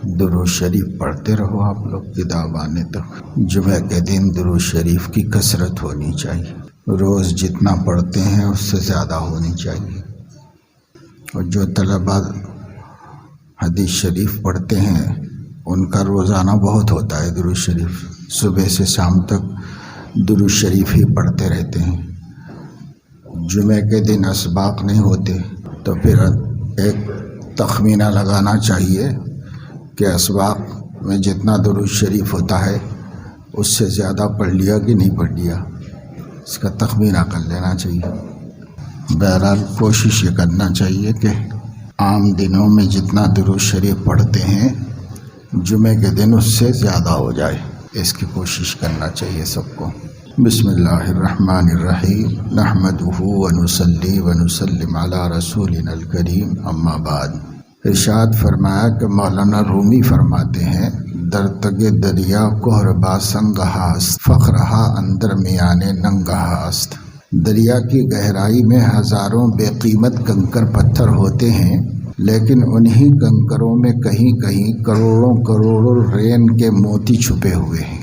درود شریف پڑھتے رہو آپ لوگ کتاب آنے تک۔ جمعہ کے دن درود شریف کی کثرت ہونی چاہیے، روز جتنا پڑھتے ہیں اس سے زیادہ ہونی چاہیے۔ اور جو طلباء حدیث شریف پڑھتے ہیں ان کا روزانہ بہت ہوتا ہے درود شریف، صبح سے شام تک درود شریف ہی پڑھتے رہتے ہیں۔ جمعہ کے دن اسباق نہیں ہوتے تو پھر ایک تخمینہ لگانا چاہیے کہ اسباق میں جتنا درود شریف ہوتا ہے اس سے زیادہ پڑھ لیا کہ نہیں پڑھ لیا، اس کا تخمینہ کر لینا چاہیے۔ بہرحال کوشش یہ کرنا چاہیے کہ عام دنوں میں جتنا درود شریف پڑھتے ہیں جمعہ کے دن اس سے زیادہ ہو جائے، اس کی کوشش کرنا چاہیے سب کو۔ بسم اللہ الرحمن الرحیم، نحمدہ ونصلی ونسلم علی رسولنا الکریم، اما بعد۔ ارشاد فرمایا کہ مولانا رومی فرماتے ہیں، در تگ دریا کوہر با سنگہ است، فخرہا اندر میانے ننگہ است۔ دریا کی گہرائی میں ہزاروں بے قیمت کنکر پتھر ہوتے ہیں، لیکن انہی کنکروں میں کہیں کہیں کروڑوں کروڑوں رین کے موتی چھپے ہوئے ہیں۔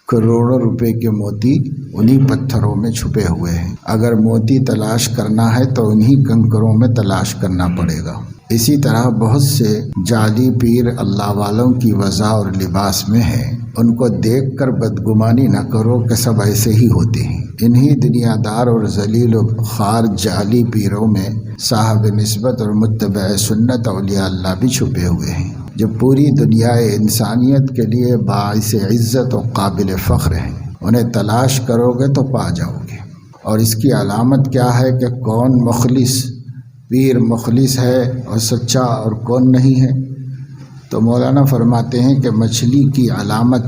کروڑوں روپے کے موتی انہی پتھروں میں چھپے ہوئے ہیں۔ اگر موتی تلاش کرنا ہے تو انہی کنکروں میں تلاش کرنا پڑے گا۔ اسی طرح بہت سے جعلی پیر اللہ والوں کی وضع اور لباس میں ہیں، ان کو دیکھ کر بدگمانی نہ کرو کہ سب ایسے ہی ہوتے ہیں۔ انہی دنیا دار اور ذلیل و خوار جعلی پیروں میں صاحب نسبت اور متبع سنت اولیاء اللہ بھی چھپے ہوئے ہیں، جو پوری دنیا انسانیت کے لیے باعث عزت و قابل فخر ہیں۔ انہیں تلاش کرو گے تو پا جاؤ گے۔ اور اس کی علامت کیا ہے کہ کون مخلص پیر مخلص ہے اور سچا اور کون نہیں ہے؟ تو مولانا فرماتے ہیں کہ مچھلی کی علامت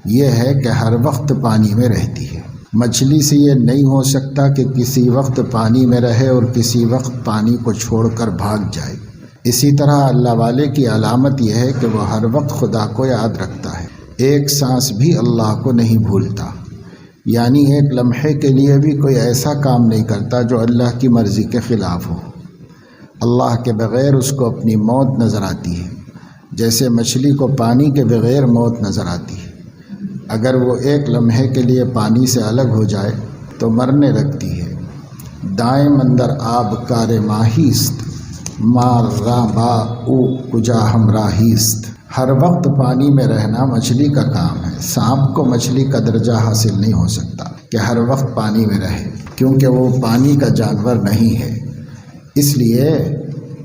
یہ ہے کہ ہر وقت پانی میں رہتی ہے۔ مچھلی سے یہ نہیں ہو سکتا کہ کسی وقت پانی میں رہے اور کسی وقت پانی کو چھوڑ کر بھاگ جائے۔ اسی طرح اللہ والے کی علامت یہ ہے کہ وہ ہر وقت خدا کو یاد رکھتا ہے، ایک سانس بھی اللہ کو نہیں بھولتا، یعنی ایک لمحے کے لیے بھی کوئی ایسا کام نہیں کرتا جو اللہ کی مرضی کے خلاف ہو۔ اللہ کے بغیر اس کو اپنی موت نظر آتی ہے، جیسے مچھلی کو پانی کے بغیر موت نظر آتی ہے۔ اگر وہ ایک لمحے کے لیے پانی سے الگ ہو جائے تو مرنے لگتی ہے۔ دائم اندر آب کار ماہیست، مار را با او کجا ہمراہیست۔ ہر وقت پانی میں رہنا مچھلی کا کام ہے۔ سانپ کو مچھلی کا درجہ حاصل نہیں ہو سکتا کہ ہر وقت پانی میں رہے، کیونکہ وہ پانی کا جانور نہیں ہے۔ اس لیے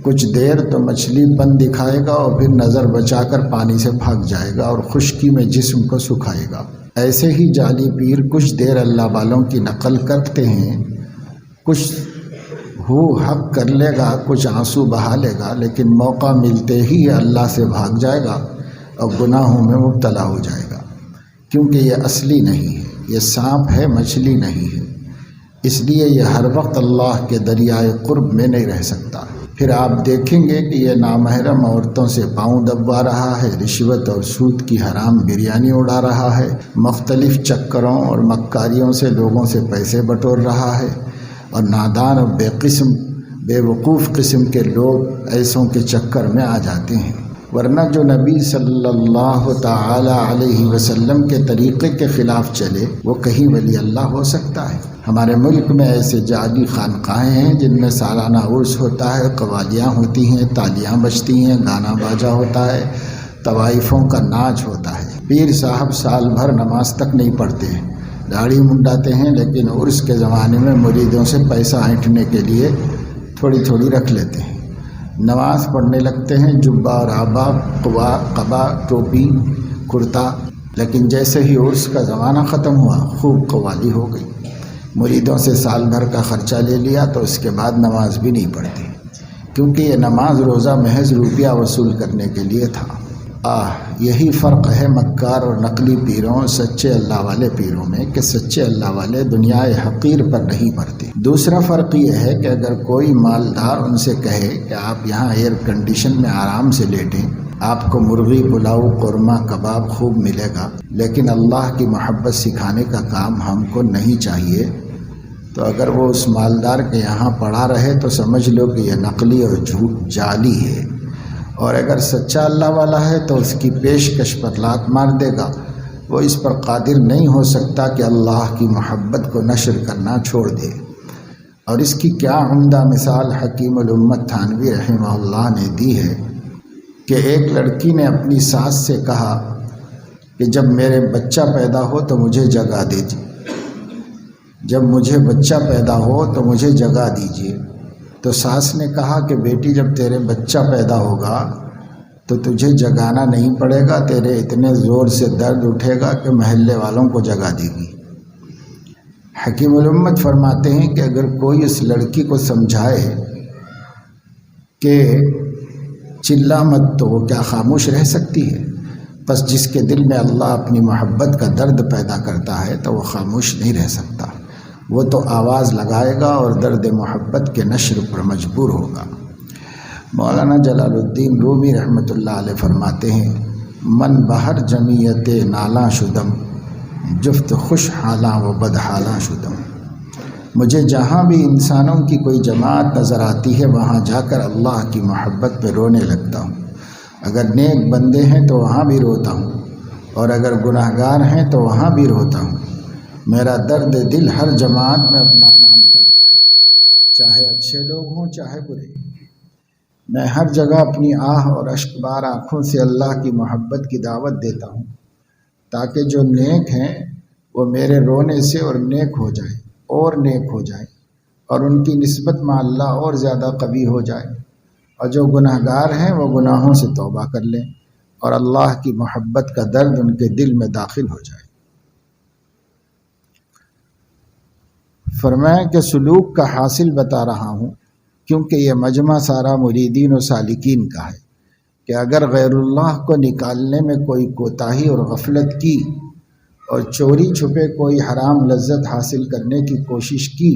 کچھ دیر تو مچھلی پن دکھائے گا اور پھر نظر بچا کر پانی سے بھاگ جائے گا اور خشکی میں جسم کو سکھائے گا۔ ایسے ہی جعلی پیر کچھ دیر اللہ والوں کی نقل کرتے ہیں، کچھ حق کر لے گا، کچھ آنسو بہا لے گا، لیکن موقع ملتے ہی اللہ سے بھاگ جائے گا اور گناہوں میں مبتلا ہو جائے گا، کیونکہ یہ اصلی نہیں ہے، یہ سانپ ہے، مچھلی نہیں ہے۔ اس لیے یہ ہر وقت اللہ کے دریائے قرب میں نہیں رہ سکتا۔ پھر آپ دیکھیں گے کہ یہ نامحرم عورتوں سے پاؤں دبوا رہا ہے، رشوت اور سود کی حرام بریانی اڑا رہا ہے، مختلف چکروں اور مکاریوں سے لوگوں سے پیسے بٹور رہا ہے، اور نادان اور بے وقوف قسم کے لوگ ایسوں کے چکر میں آ جاتے ہیں۔ ورنہ جو نبی صلی اللہ تعالی علیہ وسلم کے طریقے کے خلاف چلے وہ کہیں ولی اللہ ہو سکتا ہے؟ ہمارے ملک میں ایسے جعلی خانقاہیں ہیں جن میں سالانہ عرس ہوتا ہے، قوالیاں ہوتی ہیں، تالیاں بجتی ہیں، گانا باجا ہوتا ہے، طوائفوں کا ناچ ہوتا ہے۔ پیر صاحب سال بھر نماز تک نہیں پڑھتے ہیں، داڑھی منڈاتے ہیں، لیکن عرس کے زمانے میں مریدوں سے پیسہ اینٹھنے کے لیے تھوڑی تھوڑی رکھ لیتے ہیں۔ نماز پڑھنے لگتے ہیں، جبہ اور آبا، قبا، ٹوپی، کرتا، لیکن جیسے ہی عرس کا زمانہ ختم ہوا خوب قوالی ہو گئی، مریدوں سے سال بھر کا خرچہ لے لیا تو اس کے بعد نماز بھی نہیں پڑھتے، کیونکہ یہ نماز روزہ محض روپیہ وصول کرنے کے لیے تھا۔ یہی فرق ہے مکار اور نقلی پیروں اور سچے اللہ والے پیروں میں کہ سچے اللہ والے دنیا حقیر پر نہیں مرتے۔ دوسرا فرق یہ ہے کہ اگر کوئی مالدار ان سے کہے کہ آپ یہاں ایئر کنڈیشن میں آرام سے لیٹیں، آپ کو مرغی، پلاؤ، قورمہ، کباب خوب ملے گا، لیکن اللہ کی محبت سکھانے کا کام ہم کو نہیں چاہیے، تو اگر وہ اس مالدار کے یہاں پڑا رہے تو سمجھ لو کہ یہ نقلی اور جھوٹ جعلی ہے، اور اگر سچا اللہ والا ہے تو اس کی پیشکش پر لات مار دے گا۔ وہ اس پر قادر نہیں ہو سکتا کہ اللہ کی محبت کو نشر کرنا چھوڑ دے۔ اور اس کی کیا عمدہ مثال حکیم الامت تھانوی رحمہ اللہ نے دی ہے کہ ایک لڑکی نے اپنی ساس سے کہا کہ جب میرے بچہ پیدا ہو تو مجھے جگا دیجیے، جب مجھے بچہ پیدا ہو تو مجھے جگا دیجیے۔ تو ساس نے کہا کہ بیٹی جب تیرے بچہ پیدا ہوگا تو تجھے جگانا نہیں پڑے گا، تیرے اتنے زور سے درد اٹھے گا کہ محلے والوں کو جگا دے گی۔ حکیم الامت فرماتے ہیں کہ اگر کوئی اس لڑکی کو سمجھائے کہ چلا مت تو وہ کیا خاموش رہ سکتی ہے؟ بس جس کے دل میں اللہ اپنی محبت کا درد پیدا کرتا ہے تو وہ خاموش نہیں رہ سکتا، وہ تو آواز لگائے گا اور درد محبت کے نشر پر مجبور ہوگا۔ مولانا جلال الدین رومی رحمۃ اللہ علیہ فرماتے ہیں من بہر جمیت نالاں شدم جفت خوش حالاں و بد حالاں شدم۔ مجھے جہاں بھی انسانوں کی کوئی جماعت نظر آتی ہے وہاں جا کر اللہ کی محبت پہ رونے لگتا ہوں۔ اگر نیک بندے ہیں تو وہاں بھی روتا ہوں، اور اگر گناہ گار ہیں تو وہاں بھی روتا ہوں۔ میرا درد دل ہر جماعت میں اپنا کام کرتا ہے، چاہے اچھے لوگ ہوں چاہے برے۔ میں ہر جگہ اپنی آہ اور اشک بار آنکھوں سے اللہ کی محبت کی دعوت دیتا ہوں تاکہ جو نیک ہیں وہ میرے رونے سے اور نیک ہو جائیں اور نیک ہو جائیں، اور ان کی نسبت مع اللہ اور زیادہ قوی ہو جائے، اور جو گناہ گار ہیں وہ گناہوں سے توبہ کر لیں اور اللہ کی محبت کا درد ان کے دل میں داخل ہو جائے۔ فرمایا کہ سلوک کا حاصل بتا رہا ہوں کیونکہ یہ مجمع سارا مریدین و سالکین کا ہے کہ اگر غیر اللہ کو نکالنے میں کوئی کوتاہی اور غفلت کی اور چوری چھپے کوئی حرام لذت حاصل کرنے کی کوشش کی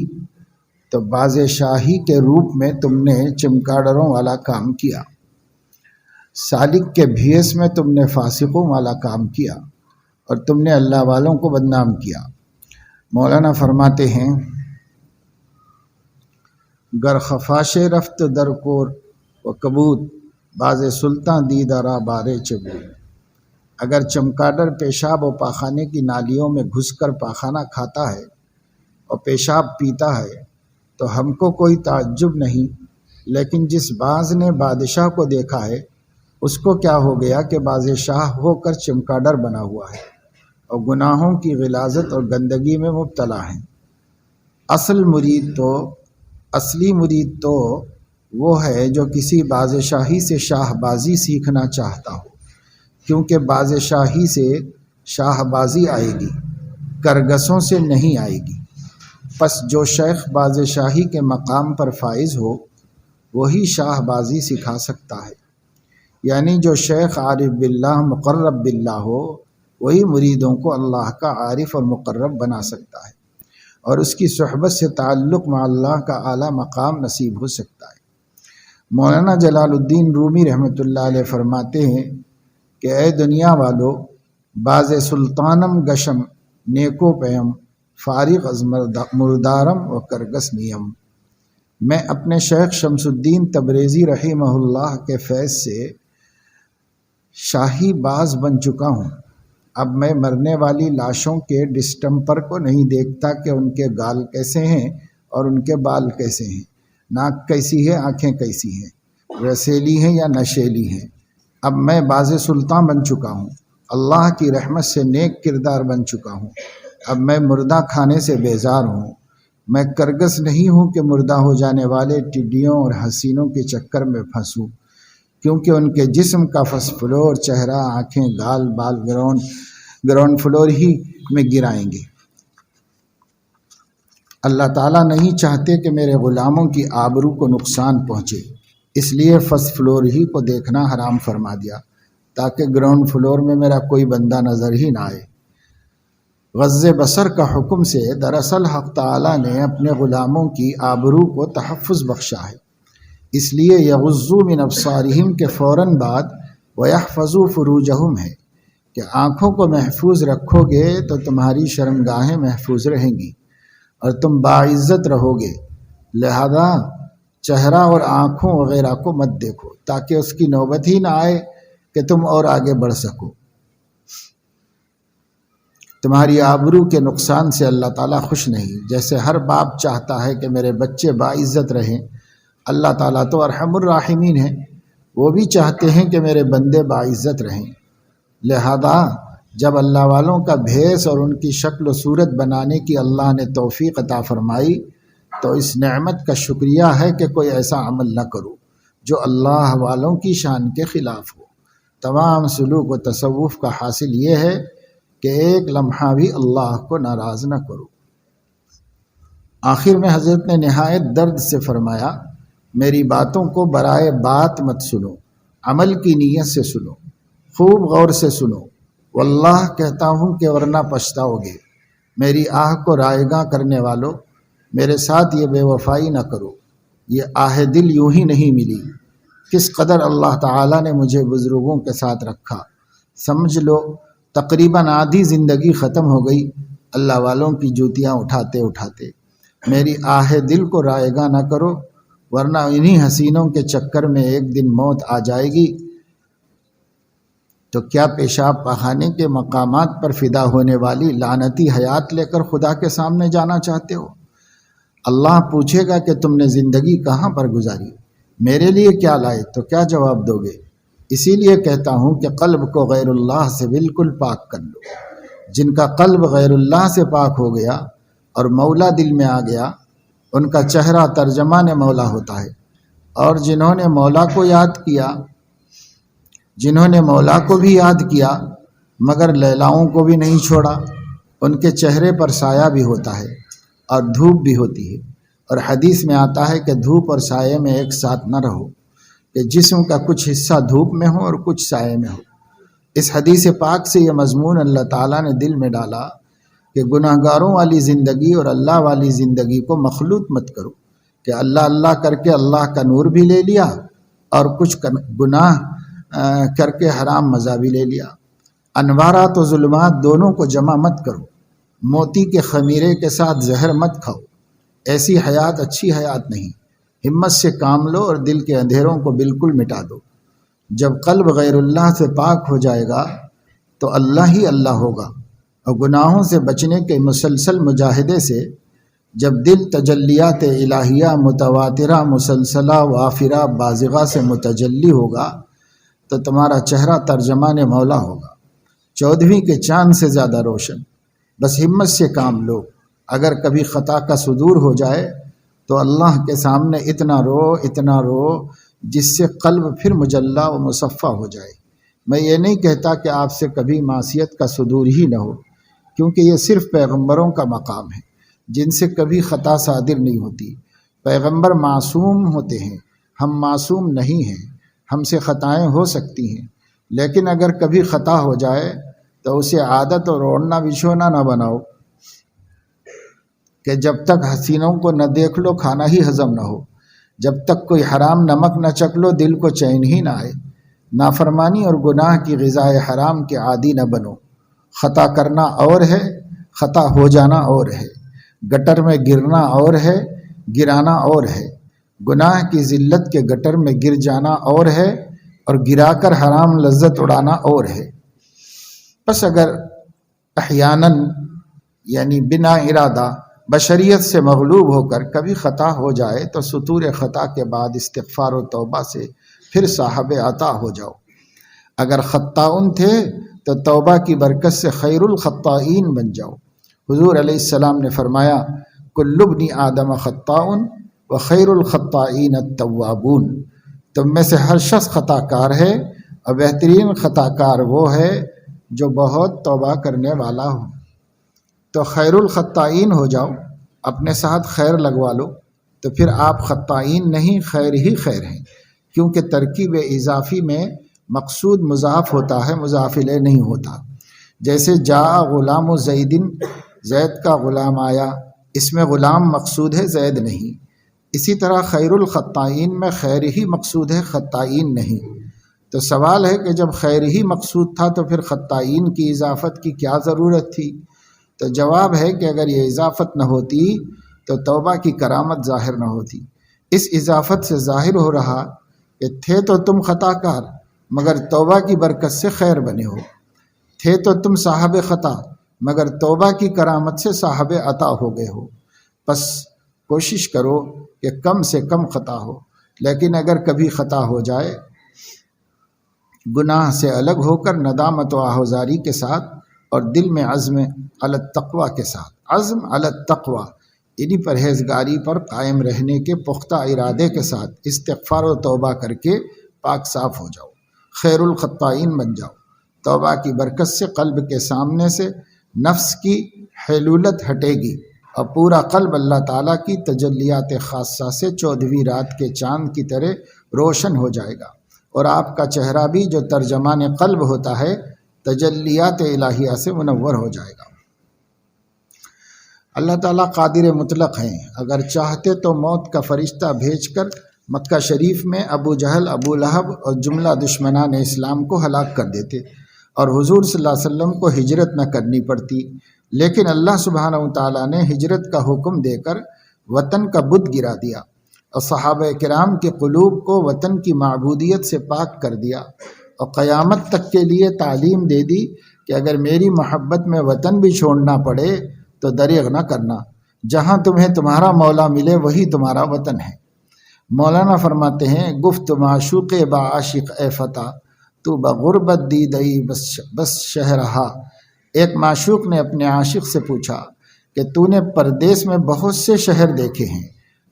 تو باز شاہی کے روپ میں تم نے چمکاڈروں والا کام کیا، سالک کے بھیس میں تم نے فاسقوں والا کام کیا، اور تم نے اللہ والوں کو بدنام کیا۔ مولانا فرماتے ہیں گر خفاش رفت در کور و کبوت باز سلطان دیدارا بارے چبود۔ اگر چمکاڈر پیشاب و پاخانے کی نالیوں میں گھس کر پاخانہ کھاتا ہے اور پیشاب پیتا ہے تو ہم کو کوئی تعجب نہیں، لیکن جس باز نے بادشاہ کو دیکھا ہے اس کو کیا ہو گیا کہ باز شاہ ہو کر چمکاڈر بنا ہوا ہے اور گناہوں کی غلاظت اور گندگی میں مبتلا ہیں۔ اصلی مرید تو وہ ہے جو کسی باز شاہی سے شاہ بازی سیکھنا چاہتا ہو، کیونکہ باز شاہی سے شاہ بازی آئے گی، کرگسوں سے نہیں آئے گی۔ پس جو شیخ باز شاہی کے مقام پر فائز ہو وہی شاہ بازی سکھا سکتا ہے، یعنی جو شیخ عارف باللہ مقرب باللہ ہو وہی مریدوں کو اللہ کا عارف اور مقرب بنا سکتا ہے، اور اس کی صحبت سے تعلق مع اللہ کا اعلیٰ مقام نصیب ہو سکتا ہے۔ مولانا جلال الدین رومی رحمۃ اللہ علیہ فرماتے ہیں کہ اے دنیا والو، باز سلطانم گشم نیکو پیم فارغ از مردارم و کرگس نیم۔ میں اپنے شیخ شمس الدین تبریزی رحمہ اللہ کے فیض سے شاہی باز بن چکا ہوں۔ اب میں مرنے والی لاشوں کے ڈسٹمپر کو نہیں دیکھتا کہ ان کے گال کیسے ہیں اور ان کے بال کیسے ہیں، ناک کیسی ہے، آنکھیں کیسی ہیں، رسیلی ہیں یا نشیلی ہیں۔ اب میں باز سلطان بن چکا ہوں، اللہ کی رحمت سے نیک کردار بن چکا ہوں۔ اب میں مردہ کھانے سے بیزار ہوں۔ میں کرگس نہیں ہوں کہ مردہ ہو جانے والے ٹڈیوں اور حسینوں کے چکر میں پھنسوں، کیونکہ ان کے جسم کا فس فلور، چہرہ، آنکھیں، گال، بال گراؤنڈ فلور ہی میں گرائیں گے۔ اللہ تعالیٰ نہیں چاہتے کہ میرے غلاموں کی آبرو کو نقصان پہنچے، اس لیے فس فلور ہی کو دیکھنا حرام فرما دیا تاکہ گراؤنڈ فلور میں میرا کوئی بندہ نظر ہی نہ آئے۔ غض بصر کا حکم سے دراصل حق تعالیٰ نے اپنے غلاموں کی آبرو کو تحفظ بخشا ہے، اس لیے یغضوا من ابصارہم کے فوراً بعد ویحفظوا فروجہم ہے کہ آنکھوں کو محفوظ رکھو گے تو تمہاری شرمگاہیں محفوظ رہیں گی اور تم باعزت رہو گے۔ لہذا چہرہ اور آنکھوں وغیرہ کو مت دیکھو تاکہ اس کی نوبت ہی نہ آئے کہ تم اور آگے بڑھ سکو۔ تمہاری آبرو کے نقصان سے اللہ تعالیٰ خوش نہیں۔ جیسے ہر باپ چاہتا ہے کہ میرے بچے باعزت رہیں، اللہ تعالیٰ تو ارحم الراحمین ہیں، وہ بھی چاہتے ہیں کہ میرے بندے باعزت رہیں۔ لہذا جب اللہ والوں کا بھیس اور ان کی شکل و صورت بنانے کی اللہ نے توفیق عطا فرمائی تو اس نعمت کا شکریہ ہے کہ کوئی ایسا عمل نہ کرو جو اللہ والوں کی شان کے خلاف ہو۔ تمام سلوک و تصوف کا حاصل یہ ہے کہ ایک لمحہ بھی اللہ کو ناراض نہ کرو۔ آخر میں حضرت نے نہایت درد سے فرمایا، میری باتوں کو برائے بات مت سنو، عمل کی نیت سے سنو، خوب غور سے سنو، واللہ کہتا ہوں کہ ورنہ پچھتاؤ گے۔ میری آہ کو رائیگاں کرنے والو، میرے ساتھ یہ بے وفائی نہ کرو، یہ آہ دل یوں ہی نہیں ملی۔ کس قدر اللہ تعالیٰ نے مجھے بزرگوں کے ساتھ رکھا، سمجھ لو تقریباً آدھی زندگی ختم ہو گئی اللہ والوں کی جوتیاں اٹھاتے اٹھاتے۔ میری آہ دل کو رائیگاں نہ کرو، ورنہ انہی حسینوں کے چکر میں ایک دن موت آ جائے گی تو کیا پیشاب پخانے کے مقامات پر فدا ہونے والی لعنتی حیات لے کر خدا کے سامنے جانا چاہتے ہو؟ اللہ پوچھے گا کہ تم نے زندگی کہاں پر گزاری، میرے لیے کیا لائے، تو کیا جواب دو گے؟ اسی لیے کہتا ہوں کہ قلب کو غیر اللہ سے بالکل پاک کر لو۔ جن کا قلب غیر اللہ سے پاک ہو گیا اور مولا دل میں آ گیا، ان کا چہرہ ترجمان مولا ہوتا ہے، اور جنہوں نے مولا کو یاد کیا، جنہوں نے مولا کو بھی یاد کیا مگر لیلاؤں کو بھی نہیں چھوڑا، ان کے چہرے پر سایہ بھی ہوتا ہے اور دھوپ بھی ہوتی ہے۔ اور حدیث میں آتا ہے کہ دھوپ اور سائے میں ایک ساتھ نہ رہو، کہ جسم کا کچھ حصہ دھوپ میں ہو اور کچھ سائے میں ہو۔ اس حدیث پاک سے یہ مضمون اللہ تعالیٰ نے دل میں ڈالا کہ گناہ گاروں والی زندگی اور اللہ والی زندگی کو مخلوط مت کرو، کہ اللہ اللہ کر کے اللہ کا نور بھی لے لیا اور کچھ گناہ کر کے حرام مزہ بھی لے لیا۔ انوارات و ظلمات دونوں کو جمع مت کرو، موتی کے خمیرے کے ساتھ زہر مت کھاؤ، ایسی حیات اچھی حیات نہیں۔ ہمت سے کام لو اور دل کے اندھیروں کو بالکل مٹا دو۔ جب قلب غیر اللہ سے پاک ہو جائے گا تو اللہ ہی اللہ ہوگا، اور گناہوں سے بچنے کے مسلسل مجاہدے سے جب دل تجلیات الہیہ متواترہ مسلسلہ وافرہ بازغہ سے متجلی ہوگا تو تمہارا چہرہ ترجمان مولا ہوگا، 14ویں کے چاند سے زیادہ روشن۔ بس ہمت سے کام لو۔ اگر کبھی خطا کا صدور ہو جائے تو اللہ کے سامنے اتنا رو جس سے قلب پھر مجلہ و مصفہ ہو جائے۔ میں یہ نہیں کہتا کہ آپ سے کبھی معصیت کا صدور ہی نہ ہو، کیونکہ یہ صرف پیغمبروں کا مقام ہے جن سے کبھی خطا صادر نہیں ہوتی۔ پیغمبر معصوم ہوتے ہیں، ہم معصوم نہیں ہیں، ہم سے خطائیں ہو سکتی ہیں، لیکن اگر کبھی خطا ہو جائے تو اسے عادت اور اوڑھنا بچھونا نہ بناؤ کہ جب تک حسینوں کو نہ دیکھ لو کھانا ہی ہضم نہ ہو، جب تک کوئی حرام نمک نہ چکھ لو دل کو چین ہی نہ آئے۔ نافرمانی اور گناہ کی غذائے حرام کے عادی نہ بنو۔ خطا کرنا اور ہے، خطا ہو جانا اور ہے، گٹر میں گرنا اور ہے، گرانا اور ہے، گناہ کی ذلت کے گٹر میں گر جانا اور ہے، اور گرا کر حرام لذت اڑانا اور ہے۔ بس اگر احیاناً یعنی بنا ارادہ بشریت سے مغلوب ہو کر کبھی خطا ہو جائے تو ستور خطا کے بعد استغفار و توبہ سے پھر صاحب عطا ہو جاؤ۔ اگر خطاؤن تھے تو توبہ کی برکت سے خیر الخطائین بن جاؤ۔ حضور علیہ السلام نے فرمایا کل ابن آدم خطاؤن و خیر الخطائین التوابون۔ تم میں سے ہر شخص خطا کار ہے اور بہترین خطا کار وہ ہے جو بہت توبہ کرنے والا ہو۔ تو خیر الخطائین ہو جاؤ، اپنے ساتھ خیر لگوا لو، تو پھر آپ خطائین نہیں خیر ہی خیر ہیں، کیونکہ ترکیب اضافی میں مقصود مضاف ہوتا ہے، مضاف الیہ نہیں ہوتا۔ جیسے جاء غلام زیدن، زید کا غلام آیا، اس میں غلام مقصود ہے زید نہیں۔ اسی طرح خیر الخطائین میں خیر ہی مقصود ہے، خطائین نہیں۔ تو سوال ہے کہ جب خیر ہی مقصود تھا تو پھر خطائین کی اضافت کی کیا ضرورت تھی؟ تو جواب ہے کہ اگر یہ اضافت نہ ہوتی تو توبہ کی کرامت ظاہر نہ ہوتی۔ اس اضافت سے ظاہر ہو رہا کہ تھے تو تم خطا کار مگر توبہ کی برکت سے خیر بنے ہو، تھے تو تم صاحب خطا مگر توبہ کی کرامت سے صاحب عطا ہو گئے ہو۔ پس کوشش کرو کہ کم سے کم خطا ہو، لیکن اگر کبھی خطا ہو جائے گناہ سے الگ ہو کر ندامت و آہوزاری کے ساتھ اور دل میں عزم علی التقوی کے ساتھ، عزم علی التقوی یعنی پرہیزگاری پر قائم رہنے کے پختہ ارادے کے ساتھ استغفار و توبہ کر کے پاک صاف ہو جاؤ، خیر الخطائین بن جاؤ۔ توبہ کی برکت سے قلب کے سامنے سے نفس کی حیلولت ہٹے گی اور پورا قلب اللہ تعالیٰ کی تجلیات خاصہ سے 14ویں رات کے چاند کی طرح روشن ہو جائے گا، اور آپ کا چہرہ بھی جو ترجمان قلب ہوتا ہے تجلیات الہیہ سے منور ہو جائے گا۔ اللہ تعالیٰ قادر مطلق ہیں، اگر چاہتے تو موت کا فرشتہ بھیج کر مکہ شریف میں ابو جہل، ابو لہب اور جملہ دشمنان اسلام کو ہلاک کر دیتے اور حضور صلی اللہ علیہ وسلم کو ہجرت نہ کرنی پڑتی، لیکن اللہ سبحانہ وتعالیٰ نے ہجرت کا حکم دے کر وطن کا بت گرا دیا اور صحابہ کرام کے قلوب کو وطن کی معبودیت سے پاک کر دیا، اور قیامت تک کے لیے تعلیم دے دی کہ اگر میری محبت میں وطن بھی چھوڑنا پڑے تو دریغ نہ کرنا، جہاں تمہیں تمہارا مولا ملے وہی تمہارا وطن ہے۔ مولانا فرماتے ہیں، گفت معشوق با عاشق اے فتح تو بغربت دی دئی بس شہرہا۔ ایک معشوق نے اپنے عاشق سے پوچھا کہ تو نے پردیس میں بہت سے شہر دیکھے ہیں،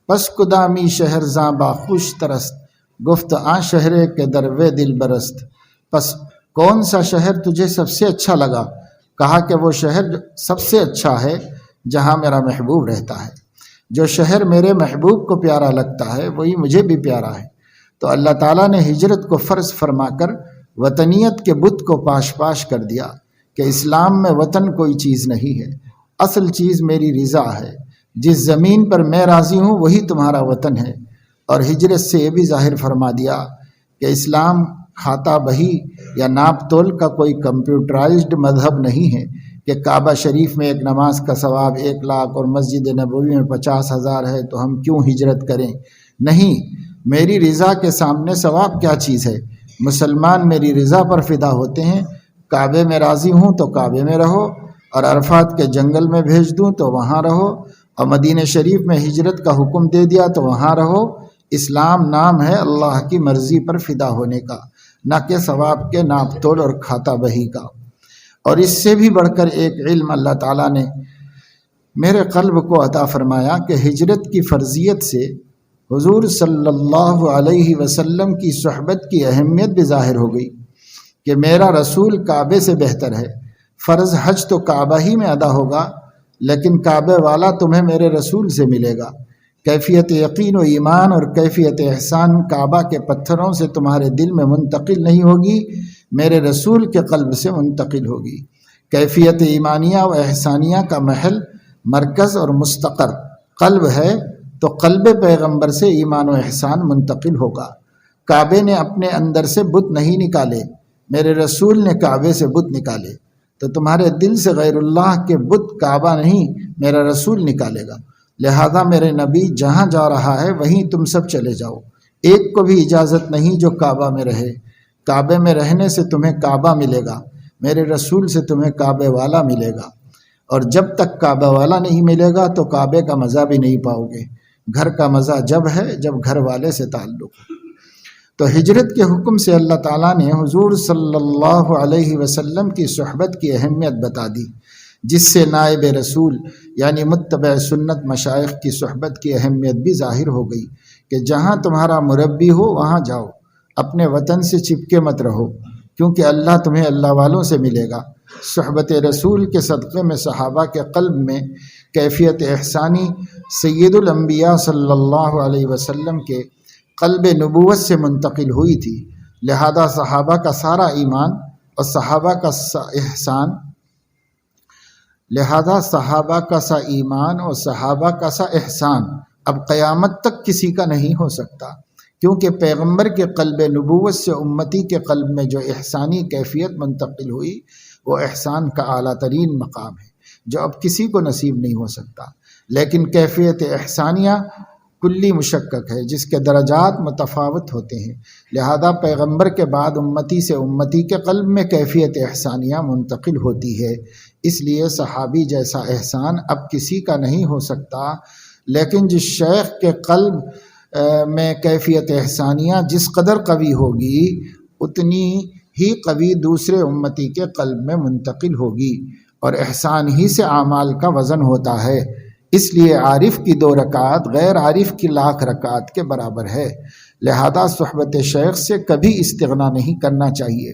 پس کدامی شہر زاں با خوش ترست، گفت آن شہرے کے دروے دل برست۔ پس کون سا شہر تجھے سب سے اچھا لگا؟ کہا کہ وہ شہر سب سے اچھا ہے جہاں میرا محبوب رہتا ہے، جو شہر میرے محبوب کو پیارا لگتا ہے وہی مجھے بھی پیارا ہے۔ تو اللہ تعالیٰ نے ہجرت کو فرض فرما کر وطنیت کے بت کو پاش پاش کر دیا کہ اسلام میں وطن کوئی چیز نہیں ہے، اصل چیز میری رضا ہے، جس زمین پر میں راضی ہوں وہی تمہارا وطن ہے۔ اور ہجرت سے یہ بھی ظاہر فرما دیا کہ اسلام کھاتا بہی یا ناپ تول کا کوئی کمپیوٹرائزڈ مذہب نہیں ہے کہ کعبہ شریف میں ایک نماز کا ثواب 1 لاکھ اور مسجد نبوی میں 50,000 ہے تو ہم کیوں ہجرت کریں؟ نہیں، میری رضا کے سامنے ثواب کیا چیز ہے؟ مسلمان میری رضا پر فدا ہوتے ہیں، کعبے میں راضی ہوں تو کعبے میں رہو، اور عرفات کے جنگل میں بھیج دوں تو وہاں رہو، اور مدینہ شریف میں ہجرت کا حکم دے دیا تو وہاں رہو۔ اسلام نام ہے اللہ کی مرضی پر فدا ہونے کا، نہ کہ ثواب کے ناپ تول اور کھاتا بہی کا۔ اور اس سے بھی بڑھ کر ایک علم اللہ تعالیٰ نے میرے قلب کو عطا فرمایا کہ ہجرت کی فرضیت سے حضور صلی اللہ علیہ وسلم کی صحبت کی اہمیت بھی ظاہر ہو گئی کہ میرا رسول کعبے سے بہتر ہے۔ فرض حج تو کعبہ ہی میں ادا ہوگا، لیکن کعبے والا تمہیں میرے رسول سے ملے گا۔ کیفیت یقین و ایمان اور کیفیت احسان کعبہ کے پتھروں سے تمہارے دل میں منتقل نہیں ہوگی، میرے رسول کے قلب سے منتقل ہوگی۔ کیفیت ایمانیہ و احسانیہ کا محل، مرکز اور مستقر قلب ہے، تو قلب پیغمبر سے ایمان و احسان منتقل ہوگا۔ کعبے نے اپنے اندر سے بت نہیں نکالے، میرے رسول نے کعبے سے بت نکالے، تو تمہارے دل سے غیر اللہ کے بت کعبہ نہیں میرا رسول نکالے گا۔ لہذا میرے نبی جہاں جا رہا ہے وہیں تم سب چلے جاؤ، ایک کو بھی اجازت نہیں جو کعبہ میں رہے۔ کعبے میں رہنے سے تمہیں کعبہ ملے گا، میرے رسول سے تمہیں کعبے والا ملے گا، اور جب تک کعبہ والا نہیں ملے گا تو کعبے کا مزہ بھی نہیں پاؤ گے۔ گھر کا مزہ جب ہے جب گھر والے سے تعلق۔ تو ہجرت کے حکم سے اللہ تعالیٰ نے حضور صلی اللہ علیہ وسلم کی صحبت کی اہمیت بتا دی، جس سے نائب رسول یعنی متبع سنت مشائخ کی صحبت کی اہمیت بھی ظاہر ہو گئی کہ جہاں تمہارا مربی ہو وہاں جاؤ، اپنے وطن سے چپکے مت رہو، کیونکہ اللہ تمہیں اللہ والوں سے ملے گا۔ صحبت رسول کے صدقے میں صحابہ کے قلب میں کیفیت احسانی سید الانبیاء صلی اللہ علیہ وسلم کے قلب نبوت سے منتقل ہوئی تھی، لہذا صحابہ کا سارا ایمان اور صحابہ کا سا احسان اب قیامت تک کسی کا نہیں ہو سکتا، کیونکہ پیغمبر کے قلب نبوت سے امتی کے قلب میں جو احسانی کیفیت منتقل ہوئی وہ احسان کا اعلیٰ ترین مقام ہے جو اب کسی کو نصیب نہیں ہو سکتا۔ لیکن کیفیت احسانیہ کلی مشکک ہے جس کے درجات متفاوت ہوتے ہیں، لہذا پیغمبر کے بعد امتی سے امتی کے قلب میں کیفیت احسانیہ منتقل ہوتی ہے۔ اس لیے صحابی جیسا احسان اب کسی کا نہیں ہو سکتا، لیکن جس شیخ کے قلب میں کیفیت احسانیہ جس قدر قوی ہوگی اتنی ہی قوی دوسرے امتی کے قلب میں منتقل ہوگی، اور احسان ہی سے اعمال کا وزن ہوتا ہے۔ اس لیے عارف کی 2 رکعت غیر عارف کی 1,00,000 رکعت کے برابر ہے، لہذا صحبت شیخ سے کبھی استغنا نہیں کرنا چاہیے،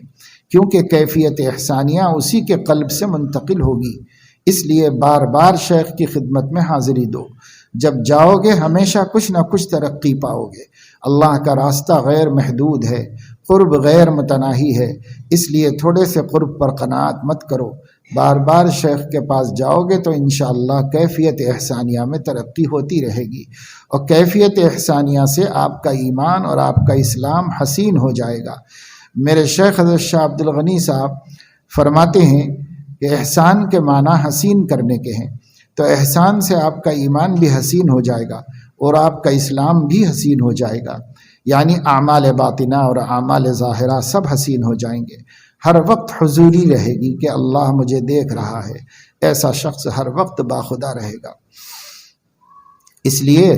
کیونکہ کیفیت احسانیہ اسی کے قلب سے منتقل ہوگی۔ اس لیے بار بار شیخ کی خدمت میں حاضری دو، جب جاؤ گے ہمیشہ کچھ نہ کچھ ترقی پاؤ گے۔ اللہ کا راستہ غیر محدود ہے، قرب غیر متناہی ہے، اس لیے تھوڑے سے قرب پر قناعت مت کرو، بار بار شیخ کے پاس جاؤ گے تو انشاءاللہ کیفیت احسانیہ میں ترقی ہوتی رہے گی، اور کیفیت احسانیہ سے آپ کا ایمان اور آپ کا اسلام حسین ہو جائے گا۔ میرے شیخ حضرت شاہ عبد الغنی صاحب فرماتے ہیں کہ احسان کے معنی حسین کرنے کے ہیں، تو احسان سے آپ کا ایمان بھی حسین ہو جائے گا اور آپ کا اسلام بھی حسین ہو جائے گا، یعنی اعمال باطنہ اور اعمال ظاہرہ سب حسین ہو جائیں گے۔ ہر وقت حضوری رہے گی کہ اللہ مجھے دیکھ رہا ہے، ایسا شخص ہر وقت باخدا رہے گا۔ اس لیے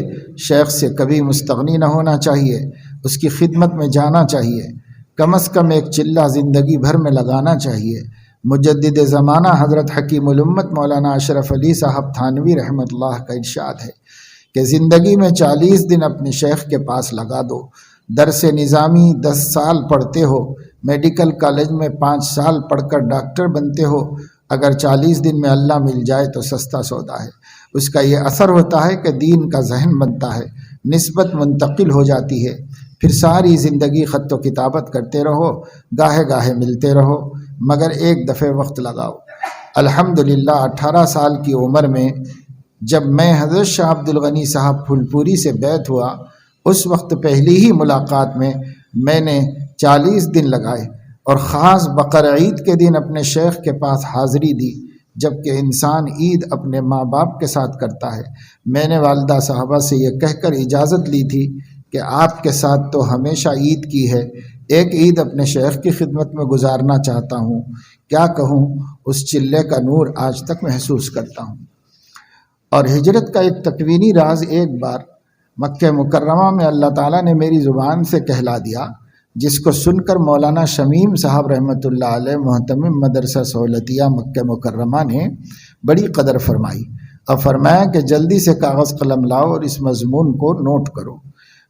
شیخ سے کبھی مستغنی نہ ہونا چاہیے، اس کی خدمت میں جانا چاہیے، کم از کم ایک چلہ زندگی بھر میں لگانا چاہیے۔ مجدد زمانہ حضرت حکیم الامت مولانا اشرف علی صاحب تھانوی رحمۃ اللہ کا ارشاد ہے کہ زندگی میں 40 دن اپنے شیخ کے پاس لگا دو، درس نظامی 10 سال پڑھتے ہو، میڈیکل کالج میں 5 سال پڑھ کر ڈاکٹر بنتے ہو، اگر 40 دن میں اللہ مل جائے تو سستا سودا ہے۔ اس کا یہ اثر ہوتا ہے کہ دین کا ذہن بنتا ہے، نسبت منتقل ہو جاتی ہے، پھر ساری زندگی خط و کتابت کرتے رہو، گاہے گاہے ملتے رہو، مگر ایک دفعہ وقت لگاؤ۔ الحمدللہ 18 سال کی عمر میں جب میں حضرت شاہ عبد الغنی صاحب پھول پوری سے بیعت ہوا، اس وقت پہلی ہی ملاقات میں نے 40 دن لگائے اور خاص بقر عید کے دن اپنے شیخ کے پاس حاضری دی، جبکہ انسان عید اپنے ماں باپ کے ساتھ کرتا ہے۔ میں نے والدہ صاحبہ سے یہ کہہ کر اجازت لی تھی کہ آپ کے ساتھ تو ہمیشہ عید کی ہے، ایک عید اپنے شیخ کی خدمت میں گزارنا چاہتا ہوں، کیا کہوں، اس چلے کا نور آج تک محسوس کرتا ہوں۔ اور ہجرت کا ایک تکوینی راز ایک بار مکہ مکرمہ میں اللہ تعالیٰ نے میری زبان سے کہلا دیا، جس کو سن کر مولانا شمیم صاحب رحمۃ اللہ علیہ محتمم مدرسہ سہولتیہ مکہ مکرمہ نے بڑی قدر فرمائی اور فرمایا کہ جلدی سے کاغذ قلم لاؤ اور اس مضمون کو نوٹ کرو۔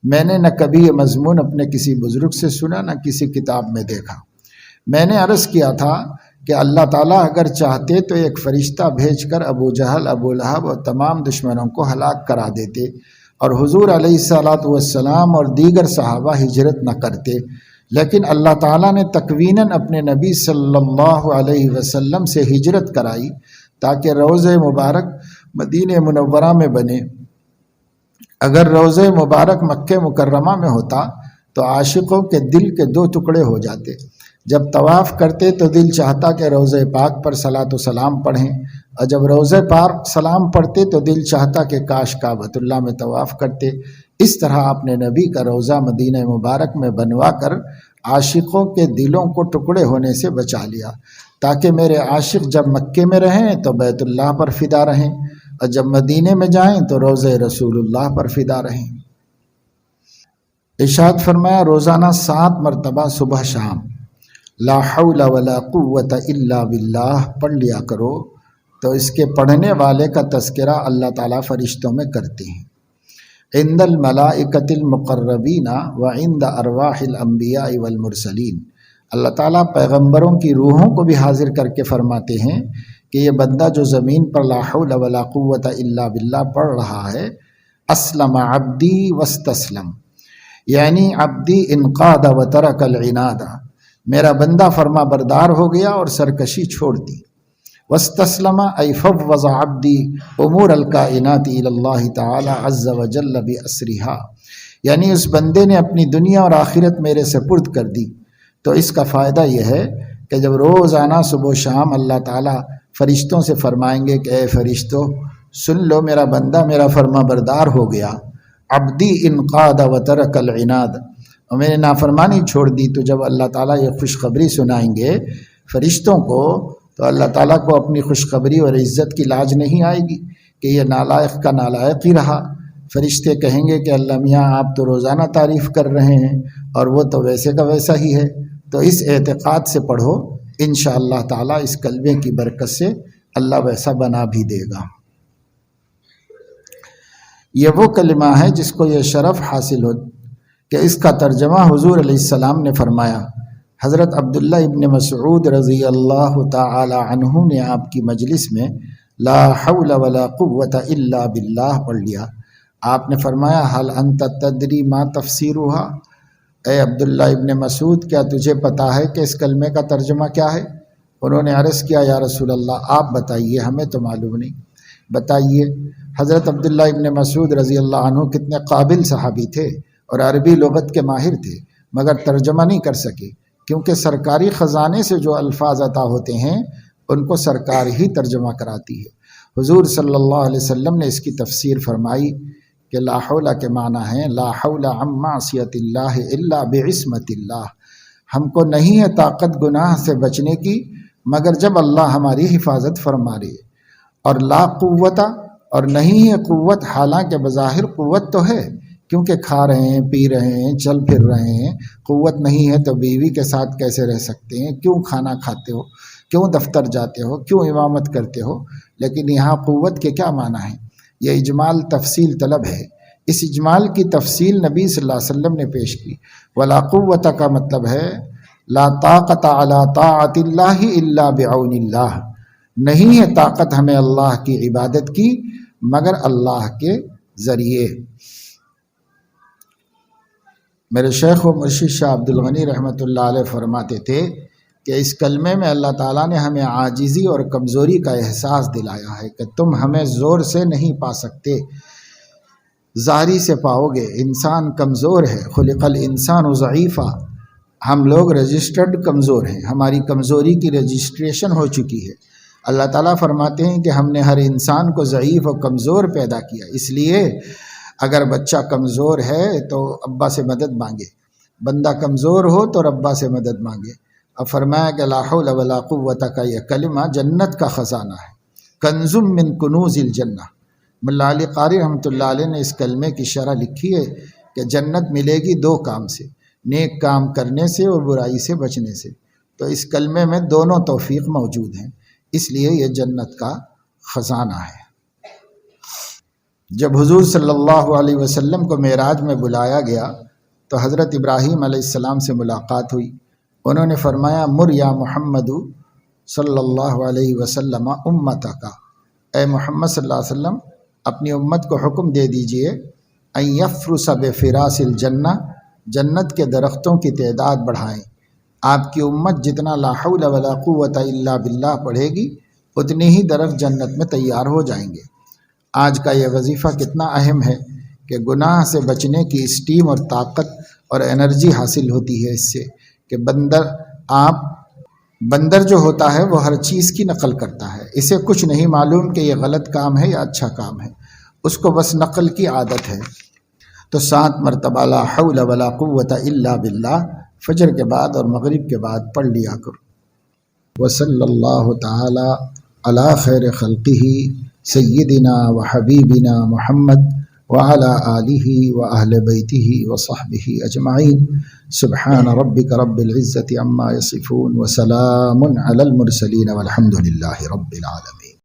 میں نے نہ کبھی یہ مضمون اپنے کسی بزرگ سے سنا، نہ کسی کتاب میں دیکھا۔ میں نے عرض کیا تھا کہ اللہ تعالیٰ اگر چاہتے تو ایک فرشتہ بھیج کر ابو جہل، ابو لہب اور تمام دشمنوں کو ہلاک کرا دیتے، اور حضور علیہ الصلاۃ والسلام اور دیگر صحابہ ہجرت نہ کرتے، لیکن اللہ تعالیٰ نے تکویناً اپنے نبی صلی اللہ علیہ وسلم سے ہجرت کرائی تاکہ روضہ مبارک مدینہ منورہ میں بنے۔ اگر روضہ مبارک مکہ مکرمہ میں ہوتا تو عاشقوں کے دل کے 2 ٹکڑے ہو جاتے۔ جب طواف کرتے تو دل چاہتا کہ روضہ پاک پر صلاۃ و سلام پڑھیں، اور جب روضہ پاک سلام پڑھتے تو دل چاہتا کہ کاش کعبۃ اللہ میں طواف کرتے۔ اس طرح اپنے نبی کا روضہ مدینہ مبارک میں بنوا کر عاشقوں کے دلوں کو ٹکڑے ہونے سے بچا لیا، تاکہ میرے عاشق جب مکے میں رہیں تو بیت اللہ پر فدا رہیں، اور جب مدینے میں جائیں تو روضہ رسول اللہ پر فدا رہیں۔ ارشاد فرمایا روزانہ 7 مرتبہ صبح شام لا حول ولا قوت الا باللہ پڑھ لیا کرو، تو اس کے پڑھنے والے کا تذکرہ اللہ تعالیٰ فرشتوں میں کرتے ہیں۔ عند الملائکۃ المقربین وعند ارواح الانبیاء والمرسلین، اللہ تعالیٰ پیغمبروں کی روحوں کو بھی حاضر کر کے فرماتے ہیں کہ یہ بندہ جو زمین پر لا حول ولا قوت الا باللہ پڑھ رہا ہے، اسلم عبدی واستسلم، یعنی عبدی انقاد وترک العناد، میرا بندہ فرما بردار ہو گیا اور سرکشی چھوڑ دی۔ واستسلم ای فوض عبدی امور الکائنات الی اللہ تعالی عز وجل باسرہا، یعنی اس بندے نے اپنی دنیا اور آخرت میرے سپرد کر دی۔ تو اس کا فائدہ یہ ہے کہ جب روزانہ صبح و شام اللہ تعالیٰ فرشتوں سے فرمائیں گے کہ اے فرشتوں سن لو، میرا بندہ میرا فرما بردار ہو گیا، عبدی انقاد وترک العناد، اور میں نے نافرمانی چھوڑ دی تو جب اللہ تعالیٰ یہ خوشخبری سنائیں گے فرشتوں کو تو اللہ تعالیٰ کو اپنی خوشخبری اور عزت کی لاج نہیں آئے گی کہ یہ نالائق کا نالائق ہی رہا۔ فرشتے کہیں گے کہ اللہ میاں آپ تو روزانہ تعریف کر رہے ہیں اور وہ تو ویسے کا ویسا ہی ہے۔ تو اس اعتقاد سے پڑھو، انشاءاللہ تعالیٰ اس کلمے کی برکت سے اللہ ویسا بنا بھی دے گا۔ یہ وہ کلمہ ہے جس کو یہ شرف حاصل ہو کہ اس کا ترجمہ حضور علیہ السلام نے فرمایا۔ حضرت عبداللہ ابن مسعود رضی اللہ تعالی عنہ نے آپ کی مجلس میں لا حول ولا قوت الا باللہ پڑھ لیا۔ آپ نے فرمایا حل انت تدری ما تفسیرها، اے عبداللہ ابن مسعود کیا تجھے پتا ہے کہ اس کلمے کا ترجمہ کیا ہے؟ انہوں نے عرض کیا یا رسول اللہ آپ بتائیے، ہمیں تو معلوم نہیں، بتائیے۔ حضرت عبداللہ ابن مسعود رضی اللہ عنہ کتنے قابل صحابی تھے اور عربی لغت کے ماہر تھے، مگر ترجمہ نہیں کر سکے کیونکہ سرکاری خزانے سے جو الفاظ عطا ہوتے ہیں ان کو سرکار ہی ترجمہ کراتی ہے۔ حضور صلی اللہ علیہ وسلم نے اس کی تفسیر فرمائی کہ لا حول کے معنی ہیں لا حول عن معصیت اللہ الا بعصمت اللہ، ہم کو نہیں ہے طاقت گناہ سے بچنے کی مگر جب اللہ ہماری حفاظت فرما رہے، اور لا قوت، اور نہیں ہے قوت، حالانکہ بظاہر قوت تو ہے کیونکہ کھا رہے ہیں، پی رہے ہیں، چل پھر رہے ہیں، قوت نہیں ہے تو بیوی کے ساتھ کیسے رہ سکتے ہیں، کیوں کھانا کھاتے ہو، کیوں دفتر جاتے ہو، کیوں امامت کرتے ہو؟ لیکن یہاں قوت کے کیا معنی ہیں؟ یہ اجمال تفصیل طلب ہے، اس اجمال کی تفصیل نبی صلی اللہ علیہ وسلم نے پیش کی۔ ولا قوت کا مطلب ہے لا طاقت علی طاعت اللہ الا بعون اللہ، نہیں ہے طاقت ہمیں اللہ کی عبادت کی مگر اللہ کے ذریعے۔ میرے شیخ و مرشد شاہ عبد الغنی رحمۃ اللہ علیہ فرماتے تھے کہ اس کلمے میں اللہ تعالیٰ نے ہمیں عاجزی اور کمزوری کا احساس دلایا ہے کہ تم ہمیں زور سے نہیں پا سکتے، ظاہری سے پاؤ گے، انسان کمزور ہے، خلق الانسان ضعیفا، ہم لوگ رجسٹرڈ کمزور ہیں، ہماری کمزوری کی رجسٹریشن ہو چکی ہے۔ اللہ تعالیٰ فرماتے ہیں کہ ہم نے ہر انسان کو ضعیف و کمزور پیدا کیا، اس لیے اگر بچہ کمزور ہے تو ابا سے مدد مانگے، بندہ کمزور ہو تو ربا سے مدد مانگے۔ اب فرمایا کہ لا حول ولا قوت کا یہ کلمہ جنت کا خزانہ ہے، کنز من کنوز الجنہ۔ ملا علی قاری رحمۃ اللہ علیہ نے اس کلمے کی شرح لکھی ہے کہ جنت ملے گی دو کام سے، نیک کام کرنے سے اور برائی سے بچنے سے، تو اس کلمے میں دونوں توفیق موجود ہیں، اس لیے یہ جنت کا خزانہ ہے۔ جب حضور صلی اللہ علیہ وسلم کو معراج میں بلایا گیا تو حضرت ابراہیم علیہ السلام سے ملاقات ہوئی، انہوں نے فرمایا مر یا محمد صلی اللہ علیہ وسلم امتک، اے محمد صلی اللہ علیہ وسلم اپنی امت کو حکم دے دیجئے ان یفرس بفراس الجنہ، جنت کے درختوں کی تعداد بڑھائیں۔ آپ کی امت جتنا لا حول ولا قوت الا باللہ پڑھے گی اتنی ہی درخت جنت میں تیار ہو جائیں گے۔ آج کا یہ وظیفہ کتنا اہم ہے کہ گناہ سے بچنے کی اسٹیم اور طاقت اور انرجی حاصل ہوتی ہے اس سے کہ بندر جو ہوتا ہے وہ ہر چیز کی نقل کرتا ہے، اسے کچھ نہیں معلوم کہ یہ غلط کام ہے یا اچھا کام ہے، اس کو بس نقل کی عادت ہے۔ تو 7 مرتبہ لا حول ولا قوت الا باللہ فجر کے بعد اور مغرب کے بعد پڑھ لیا کرو۔ وصلی اللہ تعالی علی خیر خلقہ سیدنا و حبیبنا محمد وعلی آلہ و اہل بیتہ و صحبہ اجمعین۔ سبحان ربک رب العزة عما یصفون وسلام علی المرسلین والحمد للہ رب العالمین۔